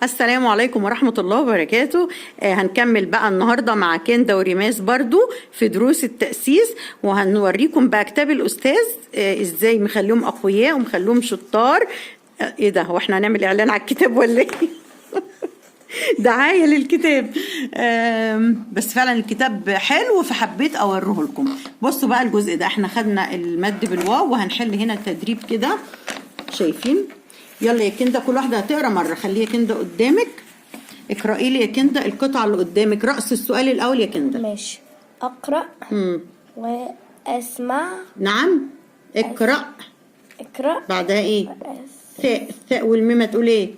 السلام عليكم ورحمة الله وبركاته. هنكمل بقى النهاردة مع كندا وريماس برضو في دروس التأسيس، وهنوريكم بقى كتاب الأستاذ ازاي مخليهم أقوياء ومخليهم شطار. ايه ده، هو احنا هنعمل إعلان على الكتاب ولا ايه؟ دعاية للكتاب. بس فعلا الكتاب حلو فحبيت اوريه لكم. بصوا بقى الجزء ده احنا خدنا المد بالواو، وهنحل هنا التدريب كده شايفين. يلا يا كندا كل واحدة هتقرا مرة. خليها كندا قدامك، اقرأي لي يا كندا القطعة اللي قدامك. رأس السؤال الأول يا كندا. ماشي. أقرأ وأسمع. نعم، اقرأ. اقرأ بعدها ايه؟ ثاء. الثاء والميم تقول ايه؟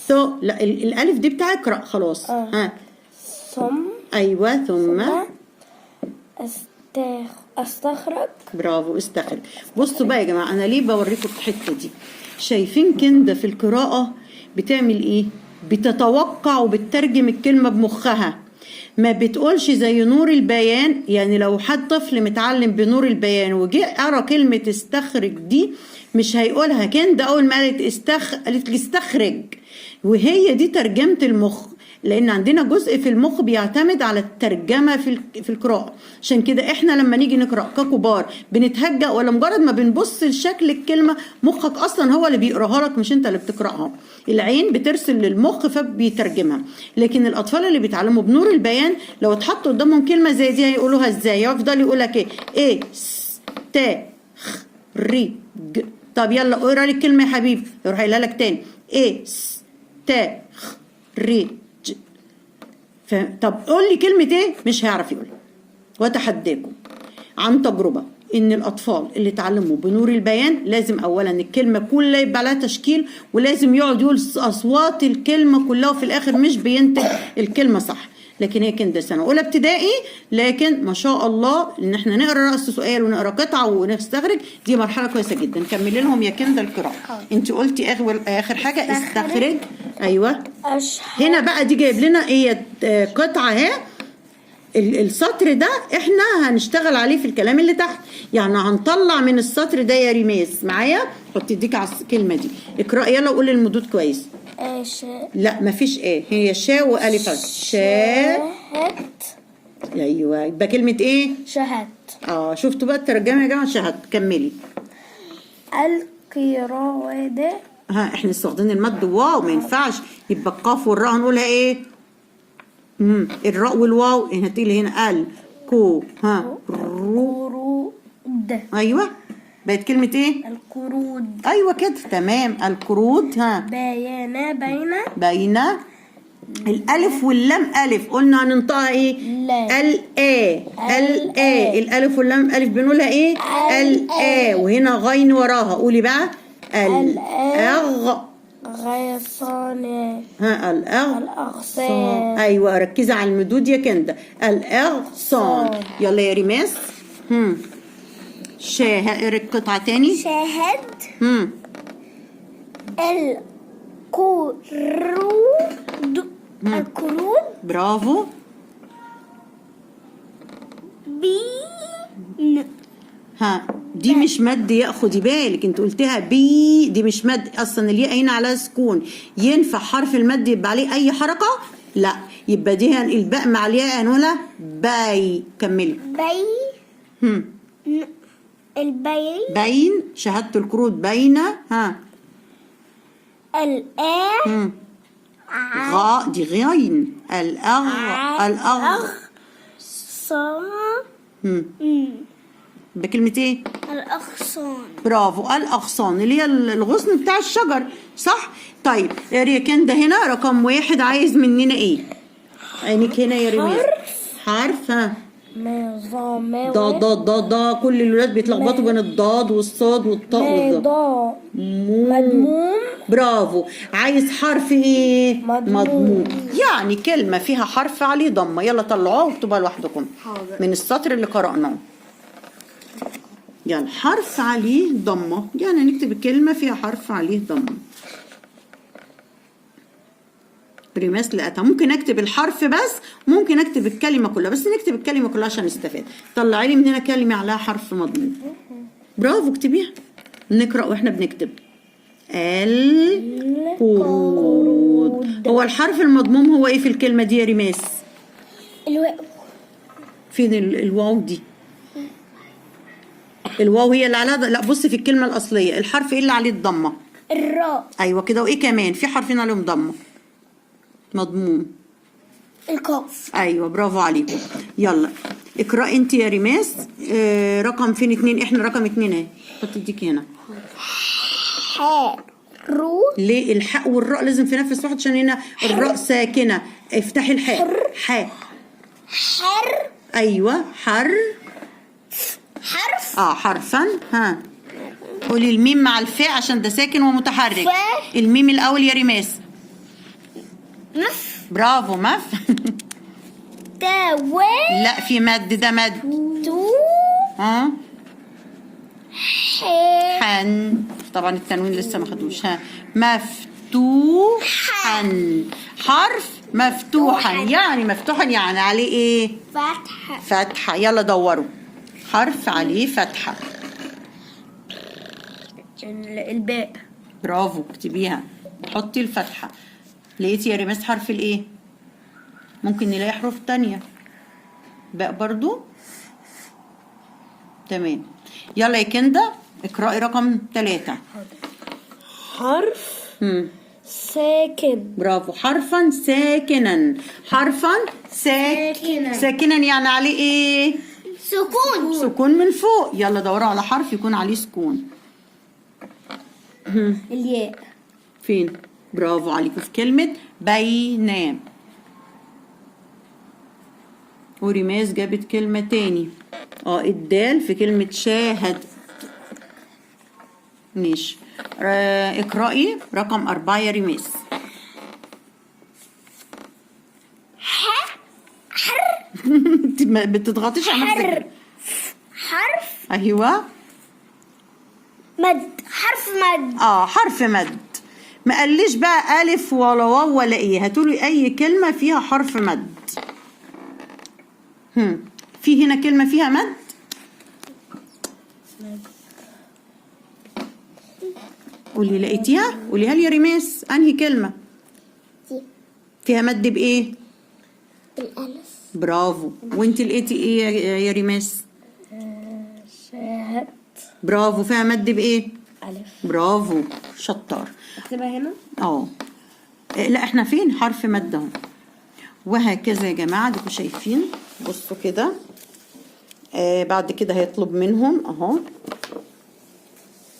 ثو. لا الألف دي بتاع اقرأ خلاص. ها. ثم. أيوة ثم. استخرج. برافو، استخرج. بصوا بقى يا جماعة، أنا ليه بوريكم الحتة دي؟ شايفين كندا في القراءة بتعمل ايه؟ بتتوقع وبتترجم الكلمة بمخها، ما بتقولش زي نور البيان. يعني لو حد طفل متعلم بنور البيان وجه قرا كلمة استخرج دي مش هيقولها. كندا أول ما قالت لي استخرج، وهي دي ترجمة المخ، لان عندنا جزء في المخ بيعتمد على الترجمه في القراءه. عشان كده احنا لما نيجي نقرا ككبار بنتهجأ، ولا مجرد ما بنبص لشكل الكلمه مخك اصلا هو اللي بيقراها لك، مش انت اللي بتقراها. العين بترسل للمخ فبيترجمها. لكن الاطفال اللي بيتعلموا بنور البيان لو اتحط قدامهم كلمه زي دي هيقولوها ازاي؟ يفضل يقول لك ايه س ت خ ر ج. طب يلا اقرا لي الكلمه يا حبيبي، يروح قايلها لك تاني ايه س ت خ ر. طب قول لي كلمة ايه؟ مش هيعرف يقولها. واتحداكم عن تجربة ان الاطفال اللي اتعلموا بنور البيان لازم اولا الكلمة كلها يبقى لها تشكيل، ولازم يقعد يقول اصوات الكلمة كلها، وفي الاخر مش بينتج الكلمة صح. لكن هي كندا سنة اولى ابتدائي، لكن ما شاء الله ان احنا نقرا رأس سؤال ونقرا قطعة ونستخرج، دي مرحلة كويسة جدا. كملي لهم يا كندا القراءة. انت قلتي اخر حاجة استخرج. ايوه هنا بقى دي جايب لنا ايه قطعة اهي. السطر ده احنا هنشتغل عليه في الكلام اللي تحت، يعني هنطلع من السطر ده يا ريماس معايا. حطي ايديك على الكلمة دي، اقرأي يلا وقولي المدود كويس. لا مفيش ايه، هي شاء والف. شاهدت. ايوه يبقى كلمة ايه؟ شاهدت. شفتوا بقى الترجمة يا جماعة؟ شاهدت. كملي. القرادة. احنا استخدمنا المد واو، ما ينفعش يبقى القاف والراء هنقولها ايه؟ الراء والواو هتيجي هنا الكو قرود. ايوه بقت كلمة ايه؟ القرود. ايوه كده تمام. القرود. بين الالف واللام الف، قلنا هننطقها ايه؟ الالف واللام الف بنقولها ايه؟ وهنا غين وراها. قولي بقى غيصان. الأغصان. أيوة ركزي على المدود يا كندا. الأغصان. يلا يا ريماس. اقري القطعة تاني. شاهد. القرود. برافو. دي مش مد ياء، خدي بالك انت قلتها بي، دي مش مد اصلا. الياء هنا على سكون. ينفع حرف المد يبقى عليه اي حركه؟ لا، يبقى دي الباء مع الياء هنقولها باي. كملي. بين. شهادة القرود بين. غاء دي غين. الأغ بكلمة ايه؟ الأغصان. برافو، الأغصان اللي هي الغصن بتاع الشجر، صح؟ طيب يا كندا هنا رقم 1 عايز مننا ايه؟ عينك هنا يا ريماس. حرف. ضاد. كل الولاد بيتلخبطوا بين الضاد والصاد والطاء والضاد. مضموم. برافو. عايز حرف ايه؟ مضموم. يعني كلمة فيها حرف عليه ضمة. يلا طلعوها واكتبوها لوحدكم من السطر اللي قرأناه. يعني حرف عليه ضمة، يعني نكتب الكلمة فيها حرف عليه ضمة. ريماس لقيتها. ممكن اكتب الحرف بس، ممكن اكتب الكلمة كلها، بس نكتب الكلمة كلها عشان نستفاد. طلعي لي من هنا كلمة عليها حرف مضموم. برافو اكتبيها. نقرأ واحنا بنكتب. القرود. هو الحرف المضموم هو ايه في الكلمة دي يا ريماس؟ الواو. فين الواو دي؟ الواو هي اللي عليها لا بصي في الكلمة الأصلية الحرف ايه اللي عليه الضمة؟ الراء. ايوه كده، وايه كمان؟ في حرفين عليهم ضمة مضموم. القاف. ايوه برافو عليكم. يلا اقرأي انت يا ريماس. رقم فين 2؟ احنا رقم 2 اهي. حط ايديك هنا. حاء رو. ليه الحاء والراء لازم في نفس واحد عشان هنا الراء ساكنة. افتحي الحاء. حاء. حر. ايوه حرف. حرفا. ها قولي الميم مع الفاء عشان ده ساكن ومتحرك. فاء. الميم الاول يا ريماس. مف. برافو مف. تاوي. لا في مد، ده مد. تو. ها حي. حن. طبعا التنوين لسه ما خدوش. ها مفتوحا. حرف مفتوحا يعني مفتوحا يعني عليه ايه؟ فتحة. فتحة. يلا دوروا حرف عليه فتحة. الباء. برافو اكتبيها. حطي الفتحة. لقيتي يا ريماس حرف الايه؟ ممكن نلاقي حروف تانية. باء برضو. تمام. يلا يا كندا اقرأي رقم 3. حرف ساكن. برافو. حرفا ساكنا. حرفا ساكنا. ساكنا يعني عليه ايه؟ سكون. سكون من فوق. يلا دوروا على حرف يكون عليه سكون. الياء. فين؟ برافو عليكم في كلمة بينام. وريماس جابت كلمة تاني. الدال في كلمة شاهد. ماشي. اقرأي رقم 4 يا ريماس. انت ما بتضغطيش على نفسك. حرف. ايوه مد. حرف مد. حرف مد. ما قاليش بقى الف ولا واو ولا ايه. هاتولي اي كلمة فيها حرف مد. في هنا كلمة فيها مد. قولي لقيتيها؟ قوليها لي يا ريماس. انهي كلمة فيها مد بايه؟ الألف. برافو. وانت لقيتي ايه يا ريماس؟ شاهد. برافو. فيها مد بايه؟ ألف. برافو شطار. اكتبها هنا. لا احنا فين حرف مد اهو. وهكذا يا جماعه. ديكوا شايفين بصوا كده. بعد كده هيطلب منهم اهو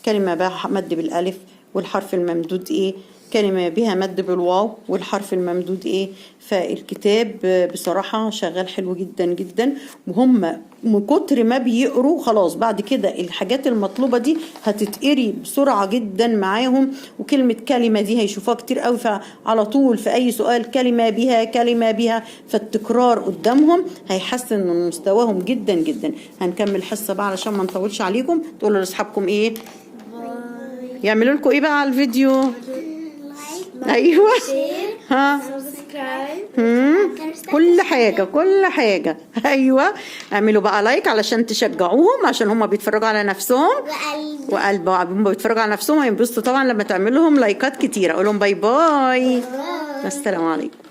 كلمه بها مد بالالف والحرف الممدود ايه، كلمه بها مد بالواو والحرف الممدود ايه. فالكتاب بصراحه شغال حلو جدا جدا. وهم من كتر ما بيقروا خلاص بعد كده الحاجات المطلوبه دي هتتقري بسرعه جدا معاهم. وكلمه كلمه دي هيشوفوها كتير قوي فعلى طول في اي سؤال كلمه بها كلمه بها. فالتكرار قدامهم هيحسن من مستواهم جدا جدا. هنكمل حصه بقى علشان ما نطولش عليكم. تقولوا لاصحابكم ايه؟ يعملوا لكم ايه بقى على الفيديو؟ ايوه كل حاجه. ايوه اعملوا بقى لايك علشان تشجعوهم عشان هم بيتفرجوا على نفسهم. وقلب هم بيتفرجوا على نفسهم هينبسطوا طبعا لما تعملوا لهم لايكات كتيره. اقول لهم باي باي. السلام عليكم.